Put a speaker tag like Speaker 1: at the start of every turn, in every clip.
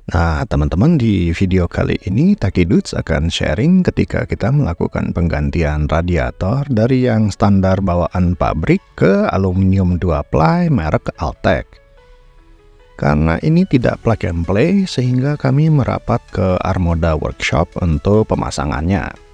Speaker 1: Nah, teman-teman, di video kali ini Taki Dudes akan sharing ketika kita melakukan penggantian radiator dari yang standar bawaan pabrik ke aluminium 2-ply merek Altec. Karena ini tidak plug and play, sehingga kami merapat ke Armoda Workshop untuk pemasangannya.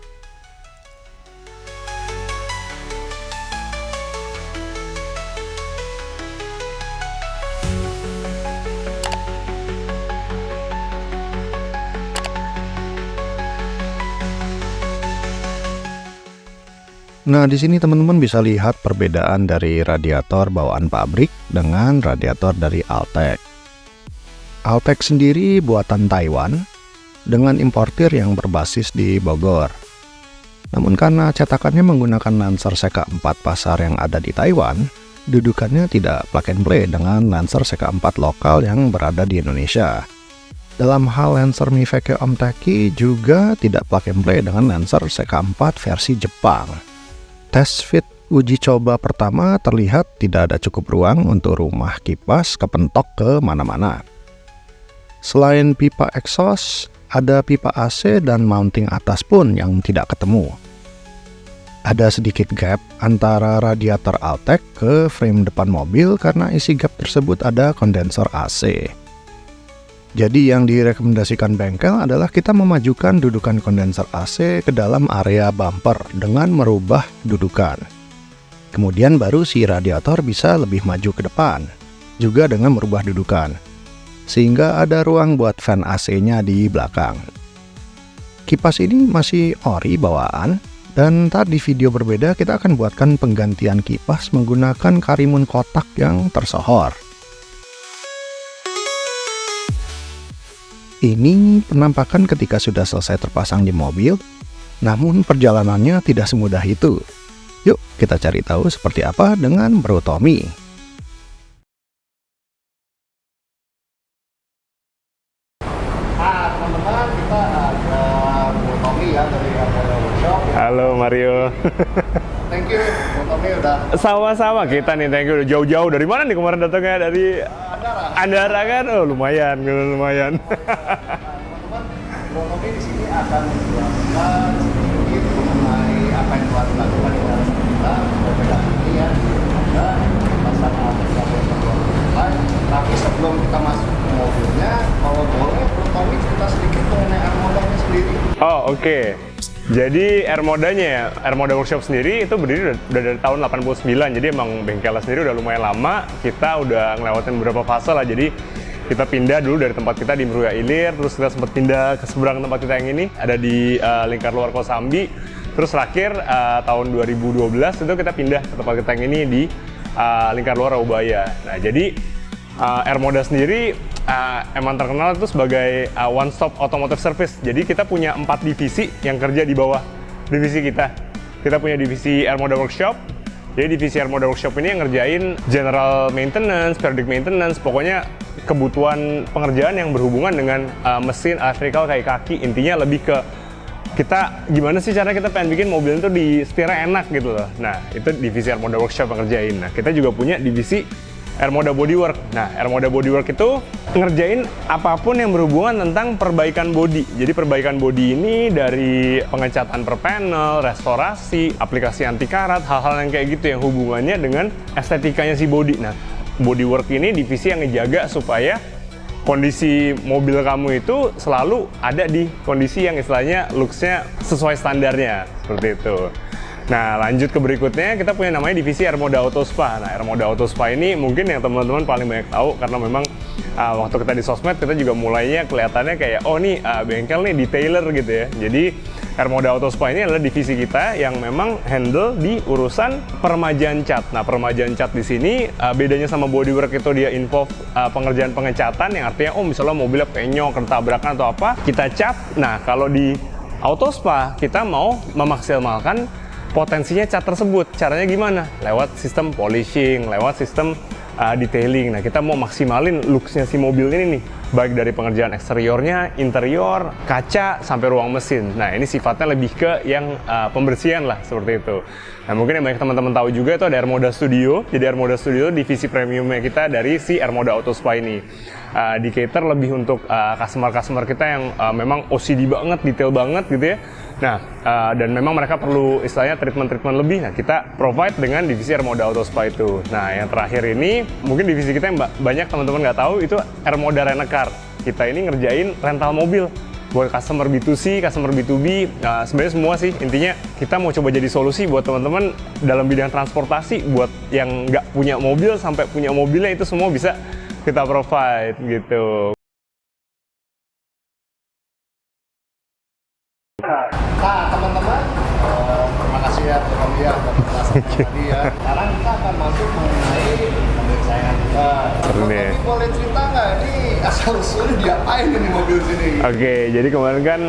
Speaker 1: Nah, di sini teman-teman bisa lihat perbedaan dari radiator bawaan pabrik dengan radiator dari Altec. Altec sendiri buatan Taiwan dengan importir yang berbasis di Bogor. Namun karena cetakannya menggunakan Lancer CK4 pasar yang ada di Taiwan, dudukannya tidak plug and play dengan Lancer CK4 lokal yang berada di Indonesia. Dalam hal Lancer Mifeke Om Taki juga tidak plug and play dengan Lancer CK4 versi Jepang. Tes fit uji coba pertama terlihat tidak ada cukup ruang untuk rumah kipas kepentok ke mana-mana. Selain pipa exhaust, ada pipa AC dan mounting atas pun yang tidak ketemu. Ada sedikit gap antara radiator Altec ke frame depan mobil karena isi gap tersebut ada kondensor AC. Jadi yang direkomendasikan bengkel adalah kita memajukan dudukan kondensor AC ke dalam area bumper dengan merubah dudukan. Kemudian baru si radiator bisa lebih maju ke depan, juga dengan merubah dudukan, sehingga ada ruang buat fan AC-nya di belakang. Kipas ini masih ori bawaan, dan ntar di video berbeda kita akan buatkan penggantian kipas menggunakan karimun kotak yang tersohor. Ini penampakan ketika sudah selesai terpasang di mobil, namun perjalanannya tidak semudah itu. Yuk kita cari tahu seperti apa dengan Bro Tommy.
Speaker 2: Teman-teman, kita ada Bro Tommy ya dari Armoda Workshop.
Speaker 3: Halo Mario.
Speaker 2: Thank you, Bro Tommy udah.
Speaker 3: Sama-sama kita nih, thank you. Jauh-jauh dari mana nih kemarin datangnya? Dari Andara kan? Oh lumayan.
Speaker 2: Teman-teman, Bro Tommy di sini akan menjelaskan sedikit mengenai apa yang telah dilakukan di dalam kita berbeda ini ya. Ada pasang radiator. Tapi sebelum kita masuk ke mobilnya, kalau boleh Bro Tommy cerita sedikit mengenai Armodanya sendiri.
Speaker 3: Oh oke. Jadi Armodanya ya, Armoda Workshop sendiri itu berdiri udah dari tahun 89. Jadi emang bengkelnya sendiri udah lumayan lama. Kita udah ngelewatin beberapa fase lah. Jadi kita pindah dulu dari tempat kita di Meruya Ilir, terus kita sempat pindah ke seberang tempat kita yang ini, ada di Lingkar Luar Kosambi. Terus terakhir tahun 2012 itu kita pindah ke tempat kita yang ini di Lingkar Luar Ubaya. Nah jadi Armoda sendiri emang terkenal itu sebagai one stop automotive service. Jadi kita punya 4 divisi yang kerja di bawah divisi kita. Kita punya divisi Armoda Workshop. Jadi divisi Armoda Workshop ini yang ngerjain general maintenance, periodic maintenance, pokoknya kebutuhan pengerjaan yang berhubungan dengan mesin, electrical, kayak kaki. Intinya lebih ke kita gimana sih cara kita pengen bikin mobil itu di setirnya enak gitu loh. Nah itu divisi Armoda Workshop yang ngerjain. Nah kita juga punya divisi Armoda Bodywork. Nah, Armoda Bodywork itu ngerjain apapun yang berhubungan tentang perbaikan bodi. Jadi perbaikan bodi ini dari pengecatan per panel, restorasi, aplikasi anti karat, hal-hal yang kayak gitu yang hubungannya dengan estetikanya si bodi. Nah, Bodywork ini divisi yang ngejaga supaya kondisi mobil kamu itu selalu ada di kondisi yang istilahnya looks-nya sesuai standarnya, seperti itu. Nah lanjut ke berikutnya, kita punya namanya divisi Armoda Auto Spa. Nah Armoda Auto Spa ini mungkin yang teman-teman paling banyak tahu karena memang waktu kita di sosmed kita juga mulainya kelihatannya kayak oh nih bengkel nih detailer gitu ya. Jadi Armoda Auto Spa ini adalah divisi kita yang memang handle di urusan peremajaan cat. Nah peremajaan cat di sini bedanya sama Bodywork itu dia involve pengerjaan pengecatan yang artinya oh misalnya mobilnya penyok, tabrakan atau apa kita cat. Nah kalau di Auto Spa kita mau memaksimalkan potensinya cat tersebut. Caranya gimana? Lewat sistem polishing, lewat sistem detailing. Nah, kita mau maksimalin looks-nya si mobil ini nih, baik dari pengerjaan eksteriornya, interior, kaca, sampai ruang mesin. Nah, ini sifatnya lebih ke yang pembersihan lah, seperti itu. Nah, mungkin yang banyak teman-teman tahu juga itu ada Airmoda Studio. Jadi Airmoda Studio divisi premiumnya kita dari si Airmoda Auto Spa ini. Di cater lebih untuk customer-customer kita yang memang OCD banget, detail banget gitu ya. Nah, dan memang mereka perlu istilahnya treatment-treatment lebih. Nah, kita provide dengan divisi Airmoda Auto Spa itu. Nah, yang terakhir ini, mungkin divisi kita yang banyak teman-teman nggak tahu, itu Airmoda Rent a Car. Kita ini ngerjain rental mobil buat customer B2C, customer B2B, sebenarnya semua sih. Intinya kita mau coba jadi solusi buat teman-teman dalam bidang transportasi, buat yang nggak punya mobil sampai punya mobilnya, itu semua bisa kita provide gitu.
Speaker 2: Nah, teman-teman, terima kasih ya Bang Dia buat penjelasan tadi ya. Sekarang kita akan masuk mengenai mobil kesayangan kita.
Speaker 3: Ini.
Speaker 2: Boleh cerita nggak ini asal-usulnya diapain ini mobil sini?
Speaker 3: Oke, jadi kemarin kan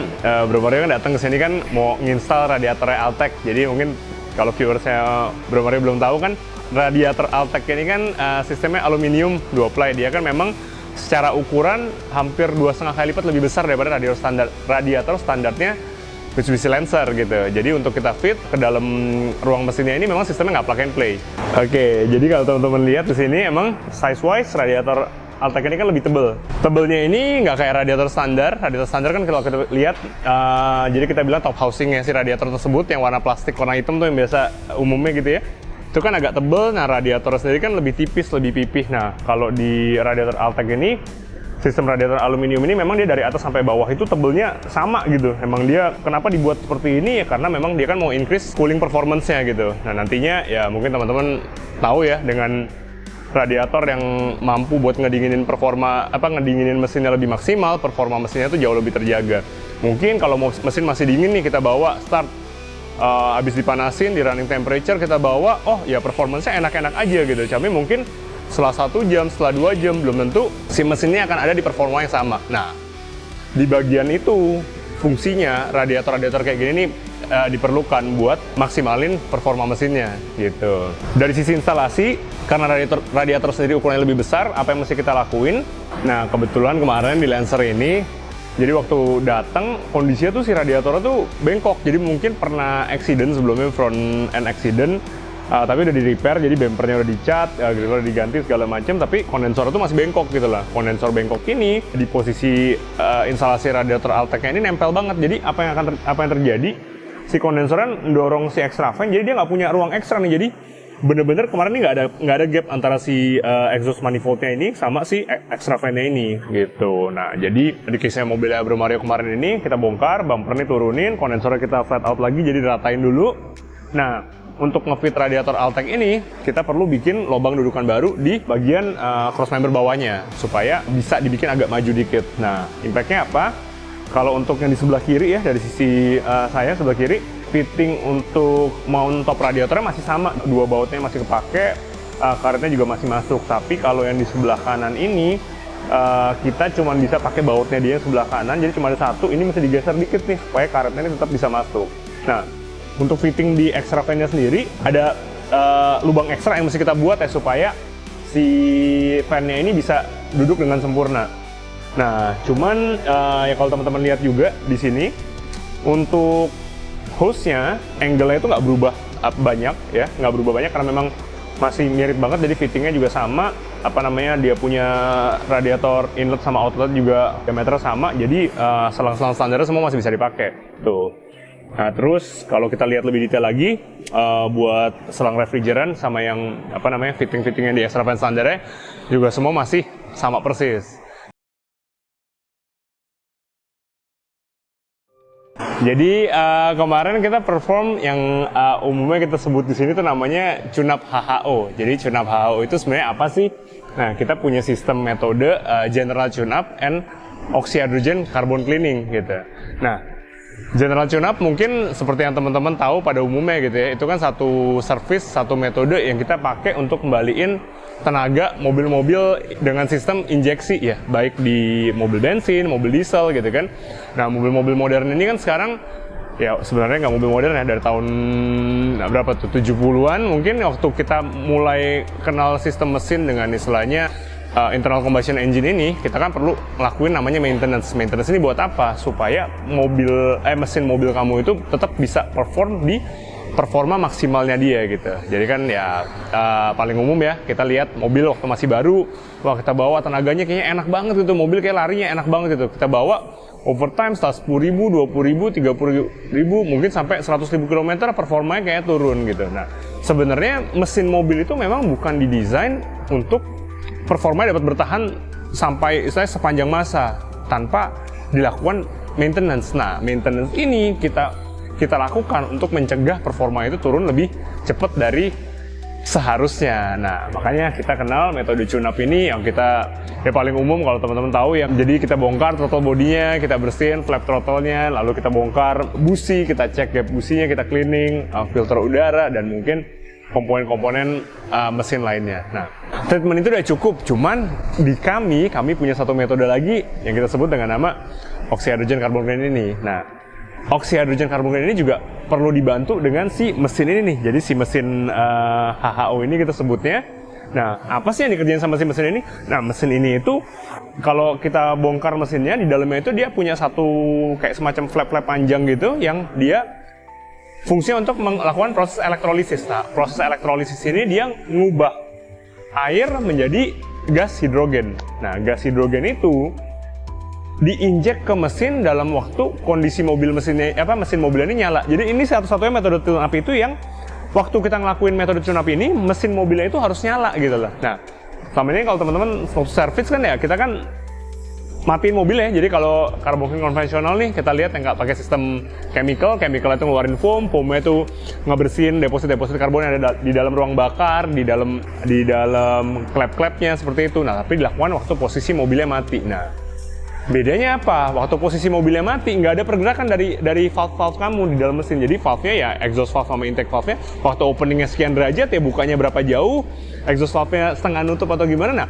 Speaker 3: Bro Mario kan datang ke sini kan mau nginstal radiatornya Altec. Jadi mungkin kalau viewersnya Bro Mario belum tahu kan, radiator Altec ini kan sistemnya aluminium 2 ply. Dia kan memang secara ukuran hampir 2,5 kali lipat lebih besar daripada radiator standarnya Mitsubishi Lancer gitu. Jadi untuk kita fit ke dalam ruang mesinnya ini memang sistemnya nggak plug and play. Oke, jadi kalau teman-teman lihat di sini emang size-wise radiator Altec ini kan lebih tebel. Tebelnya ini nggak kayak radiator standar. Radiator standar kan kalau kita lihat, jadi kita bilang top housingnya si radiator tersebut yang warna plastik, warna hitam tuh yang biasa umumnya gitu ya. Itu kan agak tebel. Nah, radiator sendiri kan lebih tipis, lebih pipih. Nah, kalau di radiator Altec ini, sistem radiator aluminium ini memang dia dari atas sampai bawah itu tebelnya sama gitu. Emang dia kenapa dibuat seperti ini ya, karena memang dia kan mau increase cooling performance-nya gitu. Nah, nantinya ya mungkin teman-teman tahu ya, dengan radiator yang mampu buat ngedinginin ngedinginin mesinnya lebih maksimal, performa mesinnya itu jauh lebih terjaga. Mungkin kalau mesin masih dingin nih, kita bawa start, habis dipanasin di running temperature kita bawa, oh ya performance-nya enak-enak aja gitu. Tapi mungkin setelah 1 jam, setelah 2 jam, belum tentu si mesinnya akan ada di performa yang sama. Nah, di bagian itu fungsinya radiator-radiator kayak gini nih diperlukan buat maksimalin performa mesinnya gitu. Dari sisi instalasi, karena radiator sendiri ukurannya lebih besar, apa yang mesti kita lakuin? Nah, kebetulan kemarin di Lancer ini, jadi waktu datang kondisinya tuh si radiatornya tuh bengkok. Jadi mungkin pernah accident sebelumnya, front end accident. Tapi udah di repair, jadi bumpernya udah dicat, griller udah diganti segala macam, tapi kondensor itu masih bengkok gitu lah. Kondensor bengkok ini di posisi instalasi radiator Altec-nya ini nempel banget. Jadi apa yang terjadi? Si kondensornya mendorong si extra fan, jadi dia nggak punya ruang ekstra nih. Jadi bener-bener kemarin ini nggak ada gap antara si exhaust manifoldnya ini sama si extra fan-nya ini gitu. Nah, jadi di case-nya mobilnya Bro Mario kemarin ini kita bongkar, bumpernya turunin, kondensornya kita flat out lagi, jadi diratain dulu. Nah, untuk ngefit radiator Altec ini, kita perlu bikin lubang dudukan baru di bagian cross member bawahnya, supaya bisa dibikin agak maju dikit. Nah, impact-nya apa? Kalau untuk yang di sebelah kiri ya, dari sisi saya sebelah kiri, fitting untuk mount top radiatornya masih sama, 2 bautnya masih kepake, karetnya juga masih masuk. Tapi kalau yang di sebelah kanan ini, kita cuma bisa pakai bautnya dia yang sebelah kanan, jadi cuma ada 1, ini mesti digeser dikit nih, supaya karetnya ini tetap bisa masuk. Nah, untuk fitting di extra fan-nya sendiri, ada lubang ekstra yang mesti kita buat ya, supaya si fan-nya ini bisa duduk dengan sempurna. Nah, cuman ya kalau teman-teman lihat juga di sini, untuk hose-nya, angle-nya itu nggak berubah banyak ya, nggak berubah banyak karena memang masih mirip banget, jadi fittingnya juga sama. Dia punya radiator inlet sama outlet juga diameter sama, jadi selang-selang standarnya semua masih bisa dipakai. Tuh. Nah, terus kalau kita lihat lebih detail lagi, buat selang refrigeran sama yang fitting-fitting yang di extra fan standarnya juga semua masih sama persis. Jadi kemarin kita perform yang umumnya kita sebut di sini tuh namanya tune-up HHO. Jadi tune-up HHO itu sebenarnya apa sih? Nah, kita punya sistem metode general tune-up and oxy-hydrogen carbon cleaning gitu. Nah, general tune-up mungkin seperti yang teman-teman tahu pada umumnya gitu ya, itu kan satu service, satu metode yang kita pakai untuk kembaliin tenaga mobil-mobil dengan sistem injeksi ya, baik di mobil bensin, mobil diesel gitu kan. Nah, mobil-mobil modern ini kan sekarang ya sebenarnya nggak mobil modern ya, dari tahun berapa tuh, 70-an mungkin waktu kita mulai kenal sistem mesin dengan istilahnya internal combustion engine ini, kita kan perlu ngelakuin namanya maintenance. Maintenance ini buat apa? Supaya mesin mobil kamu itu tetap bisa perform di performa maksimalnya dia gitu. Jadi kan ya paling umum ya, kita lihat mobil waktu masih baru, wah kita bawa tenaganya kayaknya enak banget gitu, mobil kayak larinya enak banget gitu. Kita bawa overtime setelah 10.000, 20.000, 30.000, mungkin sampai 100.000 km performanya kayak turun gitu. Nah, sebenarnya mesin mobil itu memang bukan didesain untuk performanya dapat bertahan sampai istilahnya sepanjang masa tanpa dilakukan maintenance. Nah, maintenance ini kita lakukan untuk mencegah performa itu turun lebih cepat dari seharusnya. Nah, makanya kita kenal metode tune-up ini yang kita ya paling umum kalau teman-teman tahu ya. Jadi kita bongkar throttle bodinya, kita bersihin flap throttle-nya, lalu kita bongkar busi, kita cek gap businya, kita cleaning, filter udara, dan mungkin komponen-komponen mesin lainnya. Nah, treatment itu udah cukup, cuman di kami punya satu metode lagi yang kita sebut dengan nama oxy-hydrogen carbon blend ini. Nah, oxy-hydrogen carbon blend ini juga perlu dibantu dengan si mesin ini nih. Jadi si mesin HHO ini kita sebutnya. Nah, apa sih yang dikerjain sama si mesin ini? Nah, mesin ini itu kalau kita bongkar mesinnya, di dalamnya itu dia punya satu kayak semacam flap-flap panjang gitu yang dia fungsinya untuk melakukan proses elektrolisis. Nah, proses elektrolisis ini dia ngubah air menjadi gas hidrogen. Nah, gas hidrogen itu diinjek ke mesin dalam waktu kondisi mesin mobil ini nyala. Jadi ini satu-satunya metode tune-up itu yang waktu kita ngelakuin metode tune-up ini, mesin mobilnya itu harus nyala gitu loh. Nah, selama ini kalau teman-teman waktu service kan ya, kita kan matiin mobilnya. Jadi kalau carbon konvensional nih, kita lihat yang nggak pakai sistem chemical itu ngeluarin foamnya itu ngebersihin deposit karbon yang ada di dalam ruang bakar, di dalam klep-klepnya seperti itu. Nah, tapi dilakukan waktu posisi mobilnya mati. Nah, bedanya apa? Waktu posisi mobilnya mati, nggak ada pergerakan dari valve kamu di dalam mesin. Jadi valve-nya ya exhaust valve sama intake valve-nya, waktu openingnya sekian derajat ya bukanya berapa jauh, exhaust valve-nya setengah nutup atau gimana. Nah,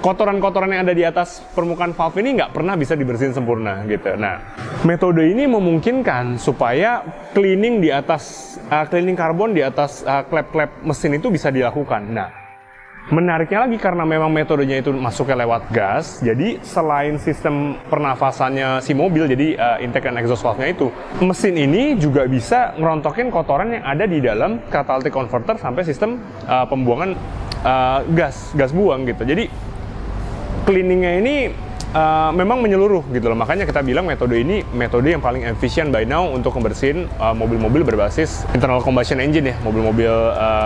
Speaker 3: kotoran-kotoran yang ada di atas permukaan valve ini nggak pernah bisa dibersihin sempurna gitu. Nah, metode ini memungkinkan supaya cleaning karbon di atas klep-klep mesin itu bisa dilakukan. Nah, menariknya lagi karena memang metodenya itu masuknya lewat gas, jadi selain sistem pernafasannya si mobil, jadi intake dan exhaust valve-nya itu, mesin ini juga bisa ngerontokin kotoran yang ada di dalam catalytic converter sampai sistem pembuangan gas buang gitu. Jadi cleaningnya ini memang menyeluruh gitu loh. Makanya kita bilang metode ini metode yang paling efisien by now untuk membersihin mobil-mobil berbasis internal combustion engine ya, mobil-mobil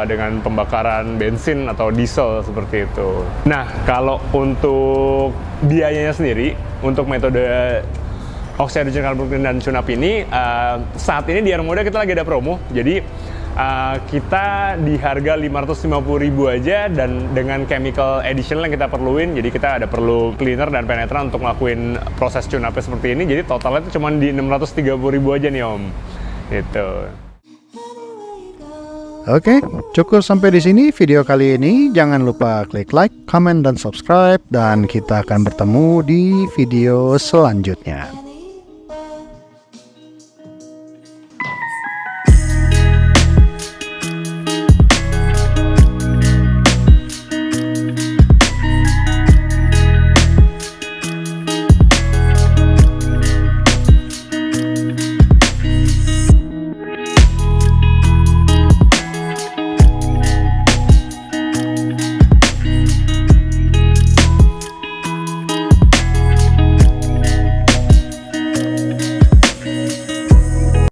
Speaker 3: dengan pembakaran bensin atau diesel seperti itu. Nah, kalau untuk biayanya sendiri untuk metode oxy-hydrogen carbon blend dan tune-up ini saat ini di Airmoda kita lagi ada promo. Jadi kita di harga 550.000 aja, dan dengan chemical additional yang kita perluin, jadi kita ada perlu cleaner dan penetran untuk ngelakuin proses tune-up seperti ini, jadi totalnya itu cuma di 630.000 aja nih Om gitu.
Speaker 1: Oke, cukup sampai di sini video kali ini. Jangan lupa klik like, comment, dan subscribe, dan kita akan bertemu di video selanjutnya.